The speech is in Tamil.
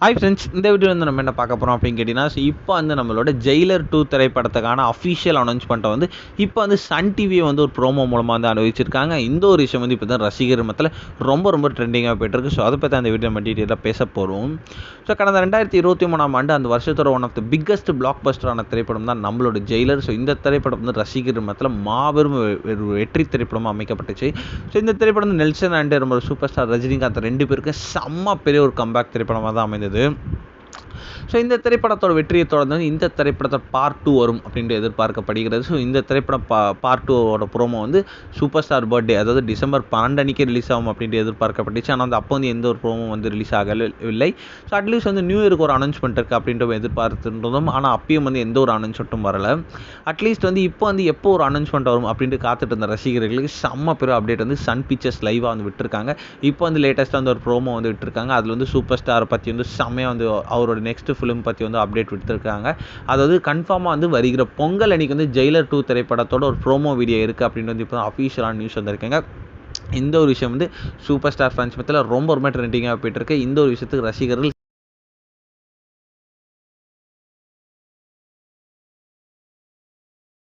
ஹாய் ஃப்ரெண்ட்ஸ், இந்த வீடியோ வந்து நம்ம என்ன பார்க்க போகிறோம் அப்படின்னு கேட்டிங்கன்னா, இப்போ வந்து நம்மளோட ஜெயிலர் 2 திரைப்படத்துக்கான அஃபிஷியல் அனௌன்ஸ்மெண்ட்டை வந்து இப்போ வந்து சன் டிவியை வந்து ஒரு ப்ரோமோ மூலமாக வந்து அறிவிச்சிருக்காங்க. இந்த ஒரு விஷயம் வந்து இப்போ தான் ரசிகர் மத்தியில் ரொம்ப ட்ரெண்டிங்காக போயிட்டுருக்கு. ஸோ அதை பற்றி அந்த வீடியோ நம்ம டீட்டெயிலாக பேச போகிறோம். ஸோ கடந்த 2023ஆம் ஆண்டு அந்த வருஷத்தோட ஒன் ஆஃப் த பிக்கஸ்ட் பிளாக் பஸ்டரான திரைப்படம் தான் நம்மளோட ஜெயிலர். ஸோ இந்த திரைப்படம் வந்து ரசிகர் மத்தியில் மாபெரும் ஒரு வெற்றி திரைப்படமாக அமைக்கப்பட்டுச்சு. ஸோ இந்த திரைப்படம் வந்து நெல்சன் அண்ட் நம்ம சூப்பர் ஸ்டார் ரஜினிகாந்த் 2 பேருக்கு செம்ம பெரிய ஒரு கம்பேக் திரைப்படமாக தான் அமைந்தது. ஸோ இந்த திரைப்படத்தோட வெற்றியை தொடர்ந்து இந்த திரைப்படத்தை பார்ட் 2 வரும் அப்படின்ட்டு எதிர்பார்க்கப்படுகிறது. ஸோ இந்த திரைப்படம் பார்ட் 2வோட ப்ரோமோ வந்து சூப்பர் ஸ்டார் பர்த்டே, அதாவது டிசம்பர் 12 அன்றைக்கி ரிலீஸ் ஆகும் அப்படின்ட்டு எதிர்பார்க்கப்பட்டுச்சு. ஆனால் வந்து அப்போ வந்து எந்த ஒரு ப்ரோமோ வந்து ரிலீஸ் ஆகவில்லை. ஸோ அட்லீஸ்ட் வந்து நியூ இயருக்கு ஒரு அனௌன்ஸ்மெண்ட் இருக்குது அப்படின்ட்டு எதிர்பார்த்துருந்தோம். ஆனால் அப்பயும் வந்து எந்த ஒரு அனௌன்ஸ்மெண்ட்டும் வரலை. அட்லீஸ்ட் வந்து இப்போ வந்து எப்போ ஒரு அனௌன்ஸ்மெண்ட் வரும் அப்படின்ட்டு காத்துட்டு இருந்த ரசிகர்களுக்கு செம்ம பெரிய அப்டேட் வந்து சன் பிக்சர்ஸ் லைவாக வந்து விட்டுருக்காங்க. இப்போ வந்து லேட்டஸ்ட்டாக வந்து ஒரு ப்ரோமோ வந்து விட்டுருக்காங்க. அதில் வந்து சூப்பர் ஸ்டாரை பற்றி வந்து செம்மையாக வந்து அவரோட நெக்ஸ்ட் ஃபிலிம் பற்றி வந்து அப்டேட் விட்டுருக்காங்க. அதாவது கன்ஃபார்மாக வந்து வருகிற பொங்கல் அன்னைக்கு வந்து ஜெயிலர் 2 திரைப்படத்தோட ஒரு ப்ரோமோ வீடியோ இருக்குது அப்படின்னு வந்து இப்போ அஃபீஷியலான நியூஸ் வந்திருக்காங்க. இந்த ஒரு விஷயம் வந்து சூப்பர் ஸ்டார் ஃபேன்ஸ் மத்தியில் ரொம்ப ட்ரெண்டிங்காக போயிட்டுருக்கு. இந்த ஒரு விஷயத்துக்கு ரசிகர்கள்